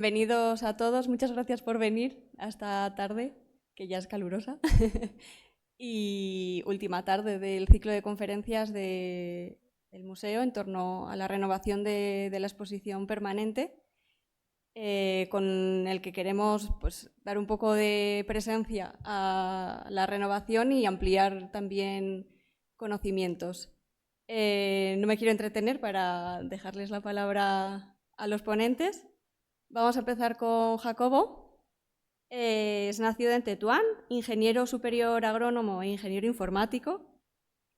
Bienvenidos a todos, muchas gracias por venir a esta tarde, que ya es calurosa, y última tarde del ciclo de conferencias del museo en torno a la renovación de la exposición permanente, con el que queremos dar un poco de presencia a la renovación y ampliar también conocimientos. No me quiero entretener para dejarles la palabra a los ponentes. Vamos a empezar con Jacobo. Es nacido en Tetuán, ingeniero superior agrónomo e ingeniero informático.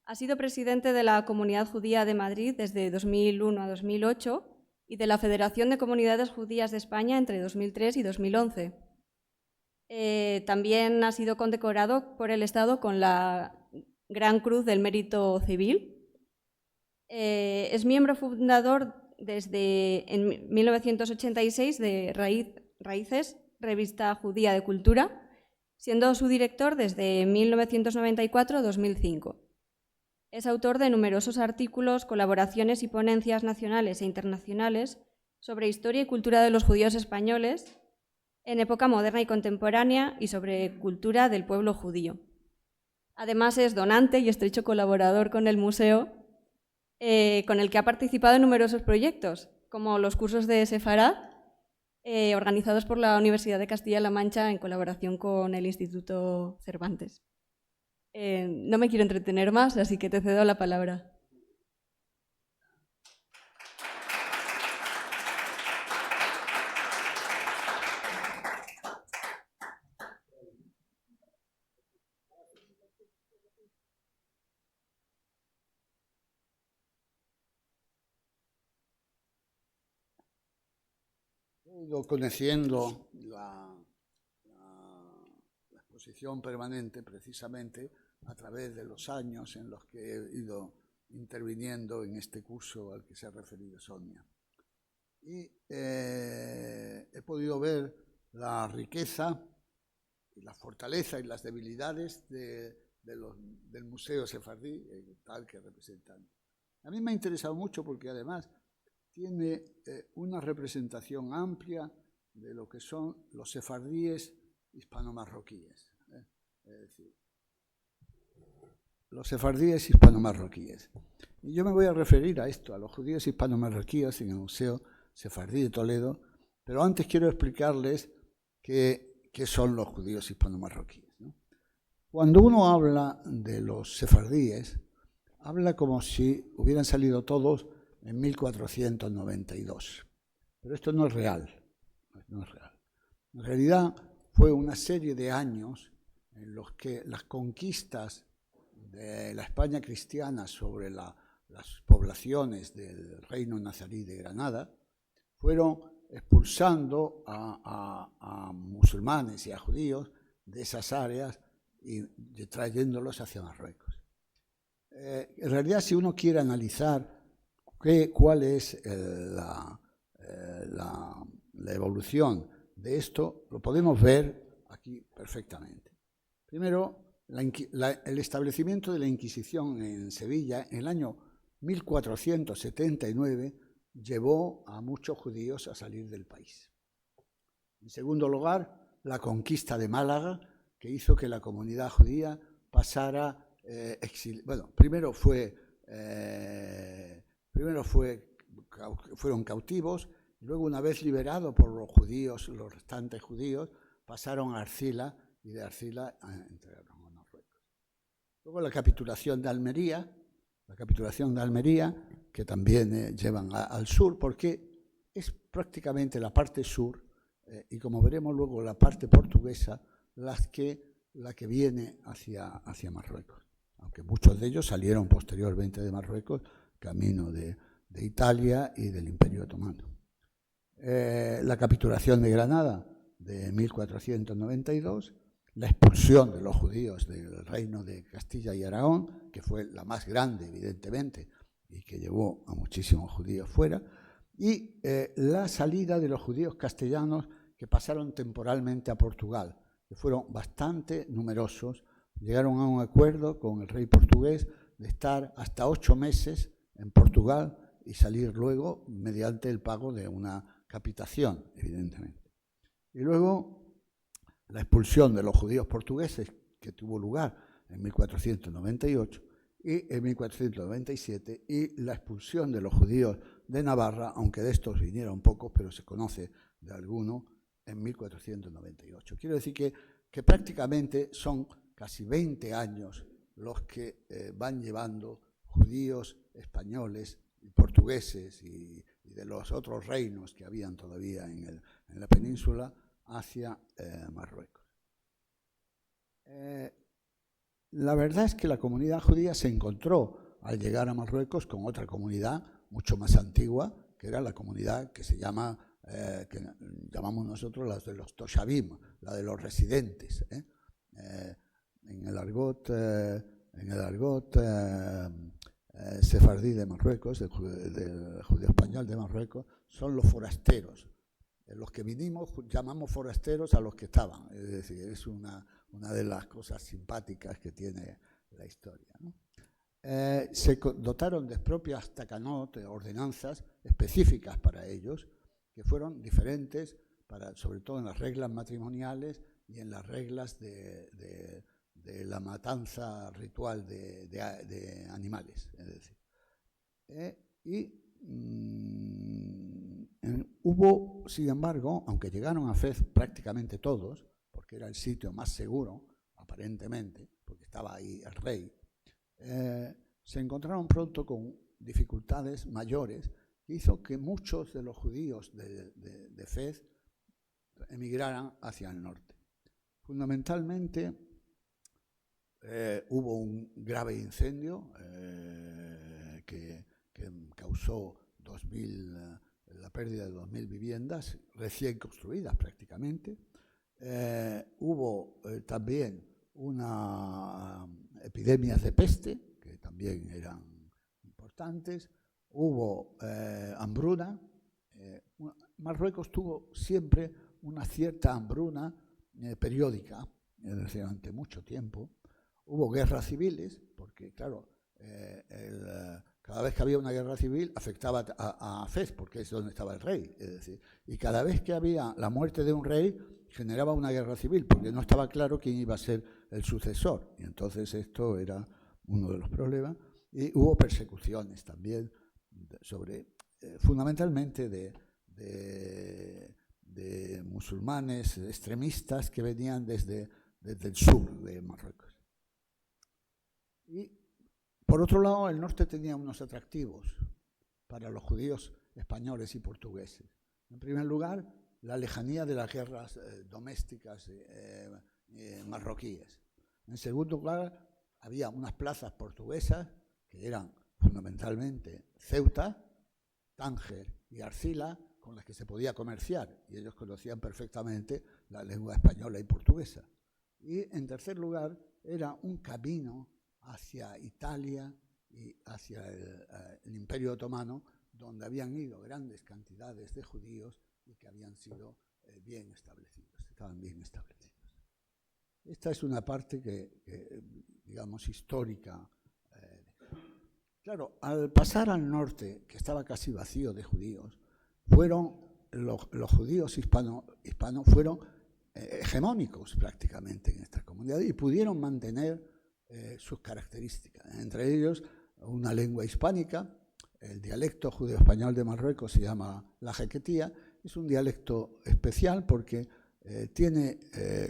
Ha sido presidente de la Comunidad Judía de Madrid desde 2001 a 2008 y de la Federación de Comunidades Judías de España entre 2003 y 2011. También ha sido condecorado por el Estado con la Gran Cruz del Mérito Civil. Es miembro fundador desde 1986 de Raíces, revista judía de cultura, siendo su director desde 1994-2005. Es autor de numerosos artículos, colaboraciones y ponencias nacionales e internacionales sobre historia y cultura de los judíos españoles en época moderna y contemporánea y sobre cultura del pueblo judío. Además es donante y estrecho colaborador con el museo, con el que ha participado en numerosos proyectos, como los cursos de Sefará, organizados por la Universidad de Castilla-La Mancha en colaboración con el Instituto Cervantes. No me quiero entretener más, así que te cedo la palabra. He ido conociendo la exposición permanente precisamente a través de los años en los que he ido interviniendo en este curso al que se ha referido Sonia. Y he podido ver la riqueza y la fortaleza y las debilidades del Museo Sefardí, tal que representan. A mí me ha interesado mucho porque además tiene una representación amplia de lo que son los sefardíes hispano-marroquíes. Es decir, los sefardíes hispano-marroquíes. Y yo me voy a referir a esto, a los judíos hispano-marroquíes en el Museo Sefardí de Toledo, pero antes quiero explicarles qué son los judíos hispano-marroquíes, ¿no? Cuando uno habla de los sefardíes, habla como si hubieran salido todos en 1492. Pero esto no es real. No es real. En realidad fue una serie de años en los que las conquistas de la España cristiana sobre las poblaciones del reino nazarí de Granada fueron expulsando a musulmanes y a judíos de esas áreas y trayéndolos hacia Marruecos. En realidad, si uno quiere analizar cuál es la evolución de esto, lo podemos ver aquí perfectamente. Primero, el establecimiento de la Inquisición en Sevilla en el año 1479 llevó a muchos judíos a salir del país. En segundo lugar, la conquista de Málaga, que hizo que la comunidad judía pasara primero fueron cautivos, y luego una vez liberados por los judíos, los restantes judíos, pasaron a Arcila y de Arcila entregaron a Marruecos. Luego la capitulación de Almería, que también llevan al sur, porque es prácticamente la parte sur, y como veremos luego la parte portuguesa, la que viene hacia Marruecos. Aunque muchos de ellos salieron posteriormente de Marruecos, camino de Italia y del Imperio Otomano. La capitulación de Granada de 1492, la expulsión de los judíos del reino de Castilla y Aragón, que fue la más grande, evidentemente, y que llevó a muchísimos judíos fuera, y la salida de los judíos castellanos que pasaron temporalmente a Portugal, que fueron bastante numerosos. Llegaron a un acuerdo con el rey portugués de estar hasta 8 meses en Portugal y salir luego mediante el pago de una decapitación, evidentemente. Y luego la expulsión de los judíos portugueses, que tuvo lugar en 1498 y en 1497, y la expulsión de los judíos de Navarra, aunque de estos vinieron pocos, pero se conoce de alguno, en 1498. Quiero decir que prácticamente son casi 20 años los que van llevando judíos españoles y portugueses y de los otros reinos que habían todavía en la península hacia Marruecos. La verdad es que la comunidad judía se encontró al llegar a Marruecos con otra comunidad mucho más antigua, que era la comunidad que se llama, que llamamos nosotros la de los Toshabim, la de los residentes. En el argot sefardí de Marruecos, del judío español de Marruecos, son los forasteros. Los que vinimos llamamos forasteros a los que estaban. Es decir, es una de las cosas simpáticas que tiene la historia, ¿no? Se dotaron de propias takanot, ordenanzas específicas para ellos, que fueron diferentes, sobre todo en las reglas matrimoniales y en las reglas de la matanza ritual de animales. Es decir, hubo, sin embargo, aunque llegaron a Fez prácticamente todos, porque era el sitio más seguro, aparentemente, porque estaba ahí el rey, se encontraron pronto con dificultades mayores que hizo que muchos de los judíos de Fez emigraran hacia el norte. Fundamentalmente hubo un grave incendio que causó la pérdida de 2.000 viviendas recién construidas prácticamente. Hubo también epidemias de peste, que también eran importantes. Hubo hambruna. Marruecos tuvo siempre una cierta hambruna periódica, durante mucho tiempo. Hubo guerras civiles, porque claro, cada vez que había una guerra civil afectaba a Fez, porque es donde estaba el rey. Es decir, y cada vez que había la muerte de un rey, generaba una guerra civil, porque no estaba claro quién iba a ser el sucesor. Y entonces esto era uno de los problemas. Y hubo persecuciones también, fundamentalmente de musulmanes extremistas que venían desde el sur de Marruecos. Y por otro lado, el norte tenía unos atractivos para los judíos españoles y portugueses. En primer lugar, la lejanía de las guerras domésticas marroquíes. En segundo lugar, había unas plazas portuguesas que eran fundamentalmente Ceuta, Tánger y Arcila, con las que se podía comerciar, y ellos conocían perfectamente la lengua española y portuguesa. Y en tercer lugar, era un camino hacia Italia y hacia el Imperio Otomano, donde habían ido grandes cantidades de judíos y que habían sido bien establecidos, estaban bien establecidos. Esta es una parte digamos, histórica. Claro, al pasar al norte, que estaba casi vacío de judíos, los judíos hispanos fueron hegemónicos prácticamente en estas comunidades y pudieron mantener sus características. Entre ellos, una lengua hispánica. El dialecto judeo-español de Marruecos se llama la jequetía. Es un dialecto especial porque tiene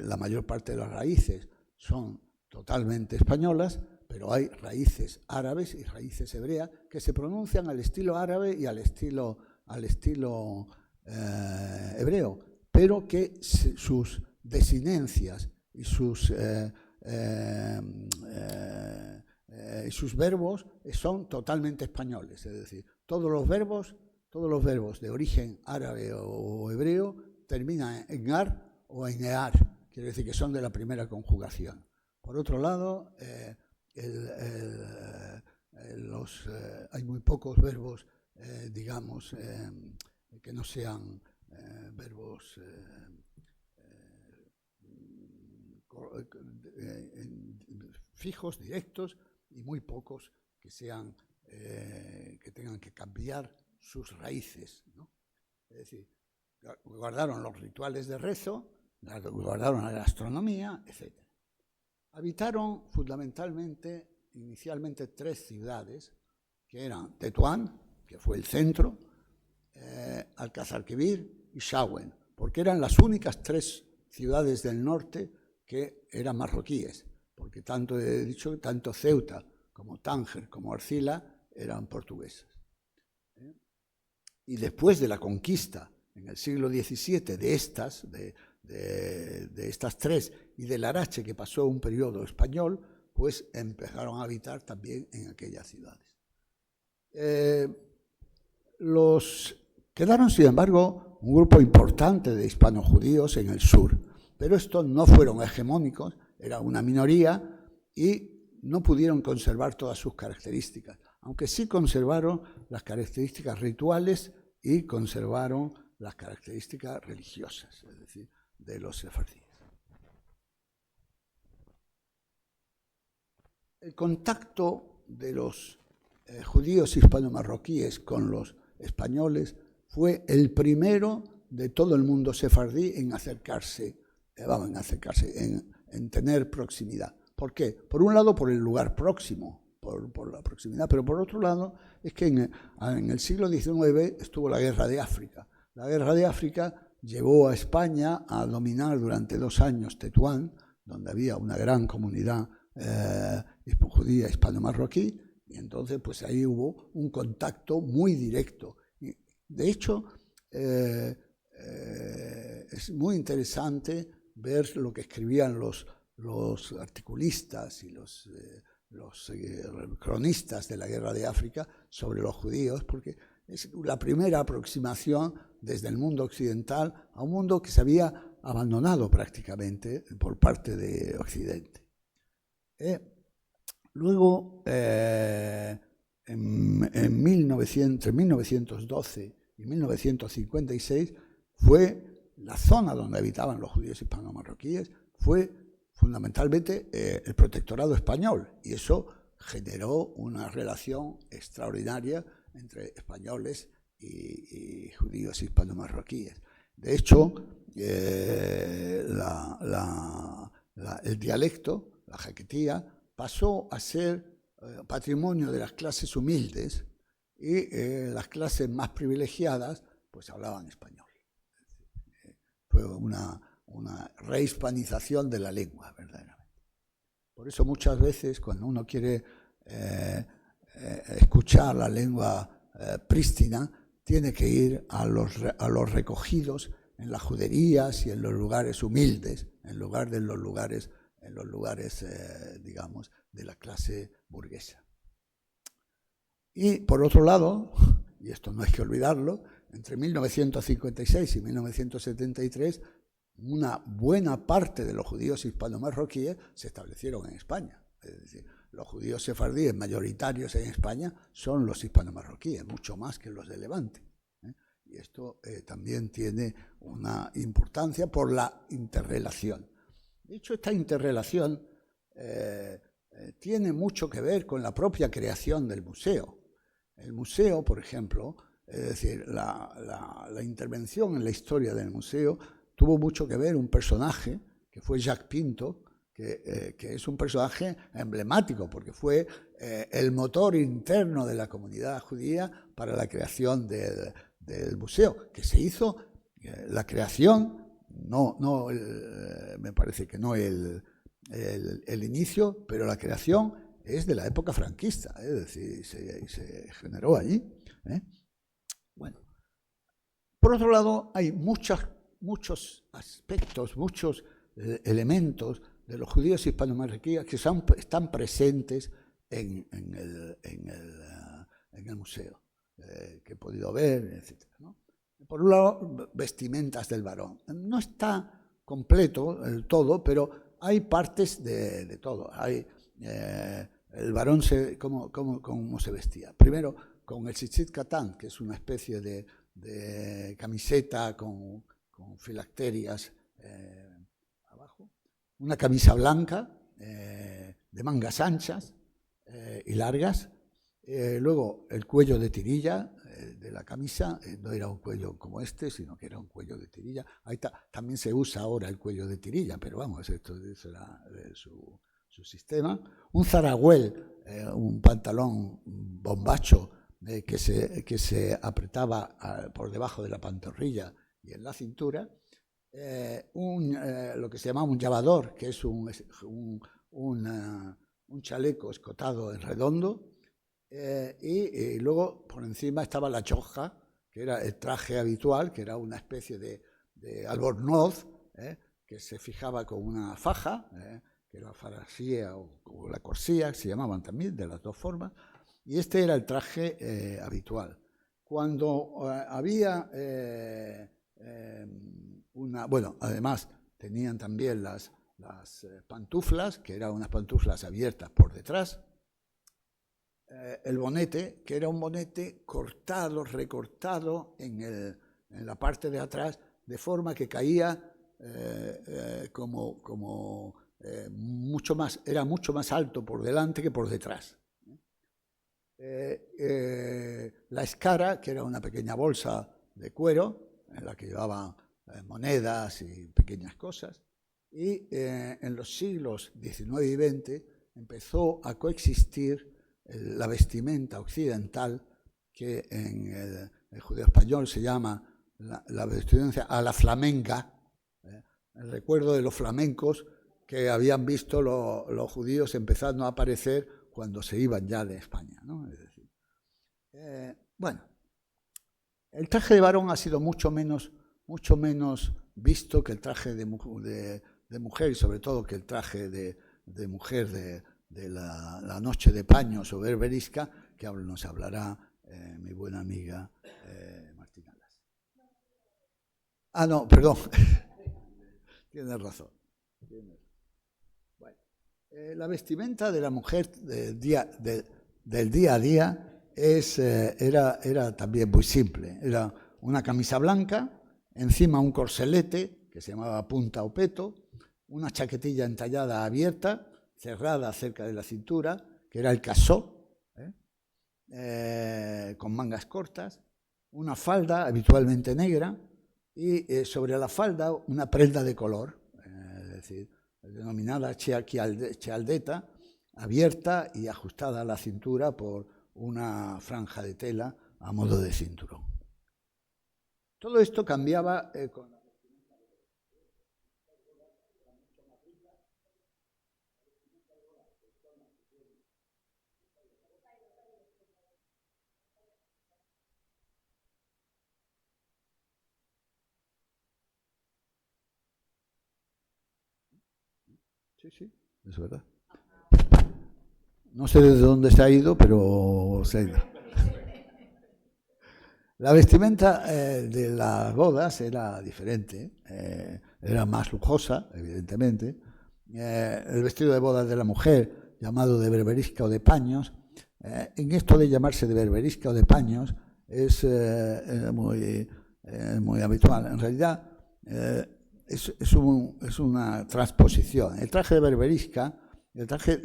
la mayor parte de las raíces son totalmente españolas, pero hay raíces árabes y raíces hebreas que se pronuncian al estilo árabe y al estilo hebreo, pero que sus desinencias y sus verbos son totalmente españoles. Es decir, todos los verbos de origen árabe o hebreo terminan en ar o en ear, quiere decir que son de la primera conjugación. Por otro lado, hay muy pocos verbos, digamos, que no sean verbos fijos, directos, y muy pocos que sean que tengan que cambiar sus raíces, ¿no? Es decir, guardaron los rituales de rezo, guardaron la gastronomía, etc. Habitaron fundamentalmente, inicialmente, 3 ciudades, que eran Tetuán, que fue el centro, Alcázar-Quibir y Shawen, porque eran las únicas 3 ciudades del norte que eran marroquíes, porque he dicho, tanto Ceuta como Tánger como Arcila eran portuguesas. Y después de la conquista en el siglo XVII de estas 3 y del Larache, que pasó un periodo español, pues empezaron a habitar también en aquellas ciudades. Quedaron, sin embargo, un grupo importante de hispano-judíos en el sur, pero estos no fueron hegemónicos, era una minoría y no pudieron conservar todas sus características, aunque sí conservaron las características rituales y conservaron las características religiosas, es decir, de los sefardíes. El contacto de los judíos hispano-marroquíes con los españoles fue el primero de todo el mundo sefardí en acercarse, en tener proximidad. ¿Por qué? Por un lado, por el lugar próximo, por la proximidad, pero por otro lado, es que en el siglo XIX estuvo la Guerra de África. La Guerra de África llevó a España a dominar durante 2 años Tetuán, donde había una gran comunidad judía hispano-marroquí, y entonces pues ahí hubo un contacto muy directo. Y, de hecho, es muy interesante ver lo que escribían los articulistas y los cronistas de la Guerra de África sobre los judíos, porque es la primera aproximación desde el mundo occidental a un mundo que se había abandonado prácticamente por parte de Occidente. Luego, entre 1912 y 1956, fue la zona donde habitaban los judíos hispano-marroquíes, fue fundamentalmente el protectorado español, y eso generó una relación extraordinaria entre españoles y judíos hispano-marroquíes. De hecho, el dialecto, la jaquetía, pasó a ser patrimonio de las clases humildes, y las clases más privilegiadas pues hablaban español. Fue una rehispanización de la lengua, verdaderamente. Por eso muchas veces cuando uno quiere escuchar la lengua prístina, tiene que ir a los recogidos en las juderías y en los lugares humildes, en lugar de en los lugares digamos, de la clase burguesa. Y por otro lado, y esto no hay que olvidarlo, entre 1956 y 1973, una buena parte de los judíos hispano-marroquíes se establecieron en España. Es decir, los judíos sefardíes mayoritarios en España son los hispano-marroquíes, mucho más que los de Levante. Y esto también tiene una importancia por la interrelación. De hecho, esta interrelación tiene mucho que ver con la propia creación del museo. El museo, por ejemplo, es decir, la intervención en la historia del museo tuvo mucho que ver un personaje que fue Jacques Pinto, que es un personaje emblemático porque fue el motor interno de la comunidad judía para la creación del museo, que se hizo la creación, me parece que no el inicio, pero la creación es de la época franquista, es decir, se generó allí. Bueno, por otro lado, hay muchos aspectos, muchos elementos de los judíos hispano-marroquíes que están presentes en el museo, que he podido ver, etc., ¿no? Por un lado, vestimentas del varón. No está completo el todo, pero hay partes de todo. Hay el varón, cómo se vestía. Primero, con el tzitzit katán, que es una especie de camiseta con filacterias abajo, una camisa blanca de mangas anchas y largas, luego el cuello de tirilla, de la camisa no era un cuello como este, sino que era un cuello de tirilla. Ahí también se usa ahora el cuello de tirilla, pero vamos, esto era su sistema. Un zaragüel, un pantalón bombacho que se apretaba por debajo de la pantorrilla y en la cintura. Lo que se llama un llavador, que es un chaleco escotado en redondo, y luego por encima estaba la choja, que era el traje habitual, que era una especie de albornoz, que se fijaba con una faja, que era la farasía o la corsía, que se llamaban también de las dos formas, y este era el traje habitual. Cuando había bueno, además tenían también las pantuflas, que eran unas pantuflas abiertas por detrás, el bonete, que era un bonete cortado, recortado en la parte de atrás, de forma que caía mucho más, era mucho más alto por delante que por detrás. La escara, que era una pequeña bolsa de cuero, en la que llevaban monedas y pequeñas cosas, y en los siglos XIX y XX empezó a coexistir la vestimenta occidental, que en el judeo español se llama la vestimenta a la flamenca, el recuerdo de los flamencos que habían visto los judíos empezando a aparecer cuando se iban ya de España, ¿no? Es decir, bueno, el traje de varón ha sido mucho menos visto que el traje de mujer, y sobre todo que el traje de mujer de la noche de paños o berberisca, que nos hablará mi buena amiga Martina Alas. Ah, no, perdón. Tienes razón. Bueno, la vestimenta de la mujer del día a día era también muy simple. Era una camisa blanca, encima un corselete que se llamaba punta o peto, una chaquetilla entallada abierta, cerrada cerca de la cintura, que era el casó, con mangas cortas, una falda habitualmente negra y sobre la falda una prenda de color, es decir, denominada chealdeta, abierta y ajustada a la cintura por una franja de tela a modo de cinturón. Todo esto cambiaba con la vestimenta Sí, es verdad. No sé desde dónde se ha ido, pero se ha ido. La vestimenta de las bodas era diferente, era más lujosa, evidentemente. El vestido de bodas de la mujer, llamado de berberisca o de paños, en esto de llamarse de berberisca o de paños es muy habitual. En realidad es una transposición. El traje de berberisca, el traje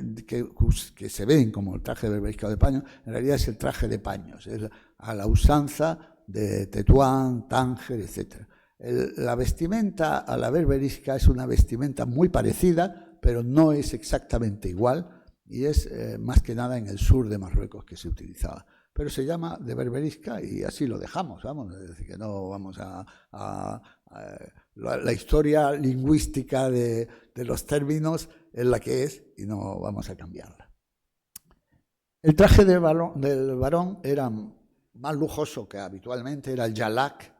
que se ven como el traje de berberisca o de paños, en realidad es el traje de paños, es a la usanza de Tetuán, Tánger, etc. La vestimenta a la berberisca es una vestimenta muy parecida, pero no es exactamente igual, y es más que nada en el sur de Marruecos que se utilizaba. Pero se llama de berberisca y así lo dejamos, vamos, es decir, que no vamos la historia lingüística de los términos es la que es y no vamos a cambiarla. El traje del varón era más lujoso que habitualmente, era el jalak,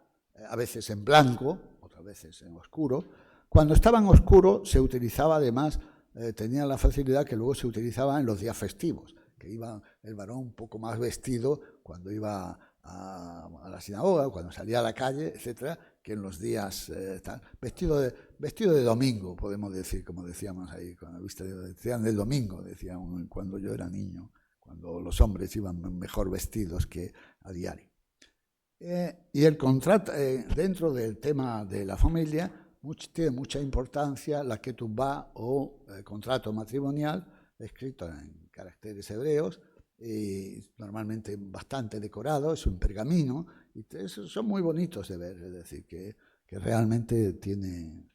a veces en blanco, otras veces en oscuro. Cuando estaba en oscuro se utilizaba además, tenía la facilidad que luego se utilizaba en los días festivos, que iba el varón un poco más vestido cuando iba a la sinagoga, cuando salía a la calle, etcétera, que en los días vestido de domingo, podemos decir, como decíamos ahí, cuando decían del domingo, decían cuando yo era niño, cuando los hombres iban mejor vestidos que a diario. Y el contrato, dentro del tema de la familia, tiene mucha importancia la ketubá o contrato matrimonial, escrito en caracteres hebreos, y normalmente bastante decorado, es un pergamino, y son muy bonitos de ver, es decir, que realmente tiene...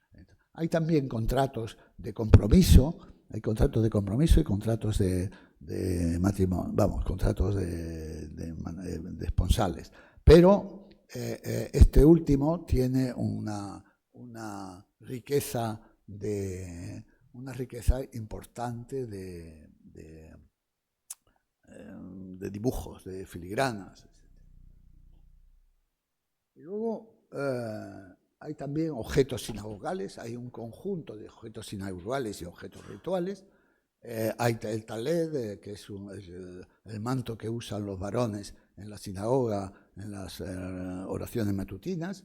Hay también contratos de compromiso, hay contratos de compromiso y contratos de matrimonio, vamos, contratos de esponsales, pero este último tiene una riqueza importante de dibujos, de filigranas. Y luego hay también objetos sinagogales, hay un conjunto de objetos sinagogales y objetos rituales. Hay el taled, que es el manto que usan los varones en la sinagoga, en las oraciones matutinas.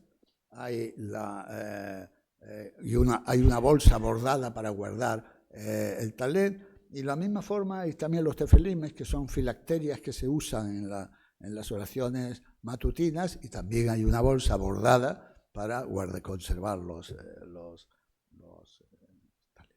Hay una bolsa bordada para guardar el taled. Y de la misma forma hay también los tefelimes, que son filacterias que se usan en las oraciones matutinas, y también hay una bolsa bordada para conservar los taled.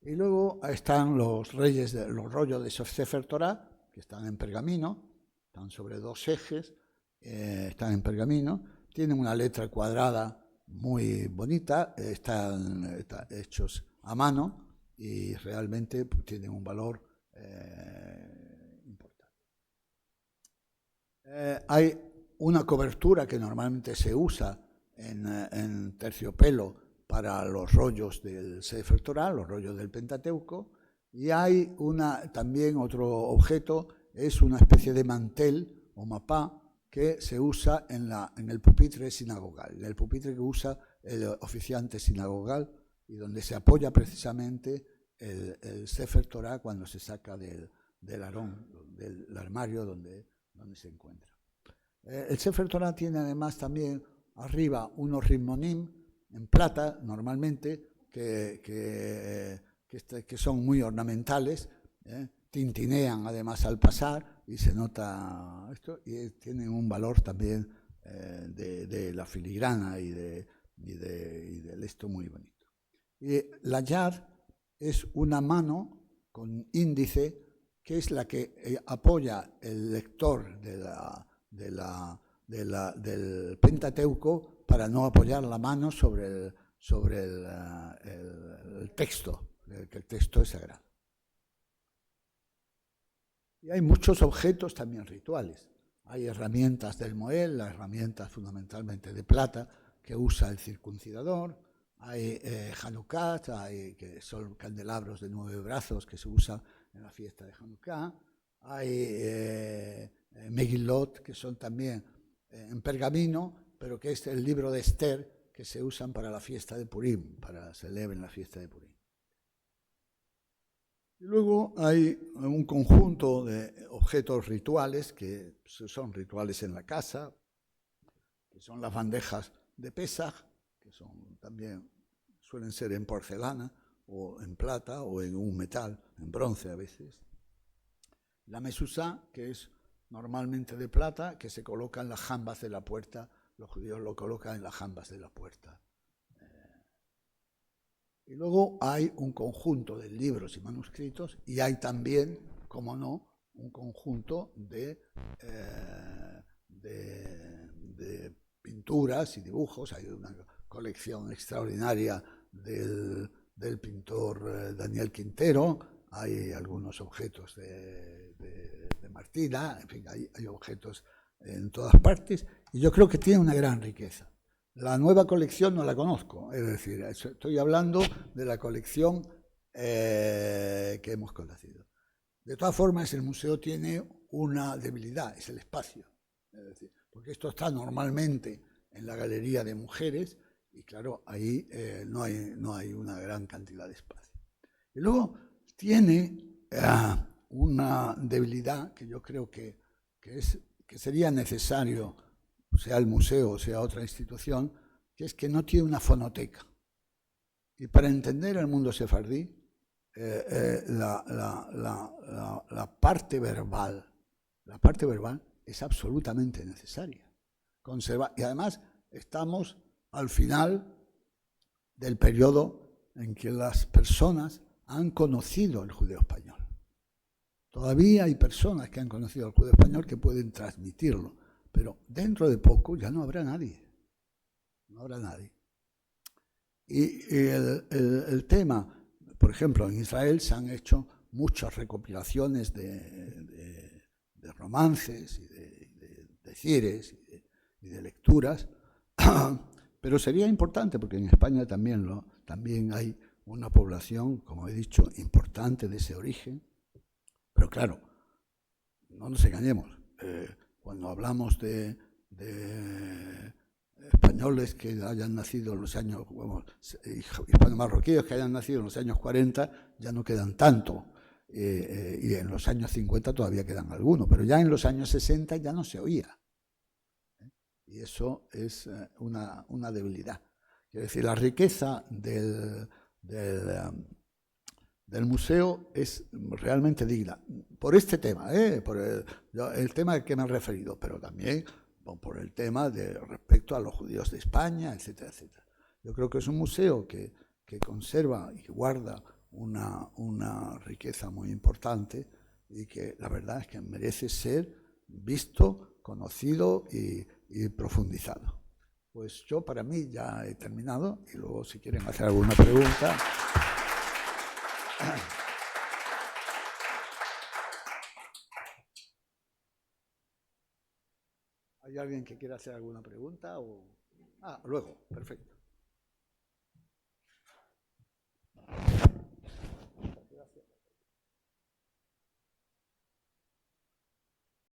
Y luego están los rollos de Sefer Torah, que están en pergamino, están sobre 2 ejes, están en pergamino, tienen una letra cuadrada muy bonita, están hechos a mano y realmente tienen un valor importante. Hay una cobertura que normalmente se usa en terciopelo para los rollos del Sefer Torah, los rollos del Pentateuco, y hay también otro objeto, es una especie de mantel o mapá que se usa en el pupitre sinagogal, el pupitre que usa el oficiante sinagogal, y donde se apoya precisamente el Sefer Torah cuando se saca del arón, del armario donde se encuentra. El Sefer Torah tiene además también arriba unos ritmonim en plata, normalmente, que son muy ornamentales, tintinean además al pasar y se nota esto, y tienen un valor también de la filigrana y del esto muy bonito. Y la yad es una mano con índice, que es la que apoya el lector del Pentateuco para no apoyar la mano sobre el texto, que el texto es sagrado. Y hay muchos objetos también rituales. Hay herramientas del Moel, las herramientas fundamentalmente de plata que usa el circuncidador. Hay Hanukkah, que son candelabros de 9 brazos que se usan en la fiesta de Hanukkah. Hay Megillot, que son también en pergamino, pero que es el libro de Esther, que se usan para la fiesta de Purim, para celebrar la fiesta de Purim. Y luego hay un conjunto de objetos rituales, que son rituales en la casa, que son las bandejas de Pesaj, que también suelen ser en porcelana, o en plata, o en un metal, en bronce a veces. La mesuzá, que es normalmente de plata, que se coloca en las jambas de la puerta. Los judíos lo colocan en las jambas de la puerta. Y luego hay un conjunto de libros y manuscritos, y hay también, como no, un conjunto de pinturas y dibujos. Hay una colección extraordinaria del pintor Daniel Quintero, hay algunos objetos de Martina, en fin, hay objetos en todas partes, y yo creo que tiene una gran riqueza. La nueva colección no la conozco, es decir, estoy hablando de la colección que hemos conocido. De todas formas, el museo tiene una debilidad, es el espacio, es decir, porque esto está normalmente en la galería de mujeres, y claro, ahí no hay una gran cantidad de espacio. Y luego tiene una debilidad que yo creo que sería necesario, sea el museo o sea otra institución, que es que no tiene una fonoteca. Y para entender el mundo sefardí, la parte verbal es absolutamente necesaria. Y además estamos al final del periodo en que las personas han conocido el judeo español. Todavía hay personas que han conocido al judío español que pueden transmitirlo, pero dentro de poco ya no habrá nadie. No habrá nadie. Y el tema, por ejemplo, en Israel se han hecho muchas recopilaciones de romances y de cieres y de lecturas, pero sería importante porque en España también hay una población, como he dicho, importante de ese origen. Pero claro, no nos engañemos, cuando hablamos de españoles que hayan nacido en los años, hispano-marroquíes que hayan nacido en los años 40, ya no quedan tanto, y en los años 50 todavía quedan algunos, pero ya en los años 60 ya no se oía. Y eso es una debilidad. Quiero decir, la riqueza del museo es realmente digna. Por este tema, por el tema al que me he referido, pero también por el tema de respecto a los judíos de España, etcétera, etcétera. Yo creo que es un museo que conserva y guarda una riqueza muy importante y que la verdad es que merece ser visto, conocido y profundizado. Pues yo para mí ya he terminado y luego si quieren hacer alguna pregunta. ¿Hay alguien que quiera hacer alguna pregunta? Luego, perfecto.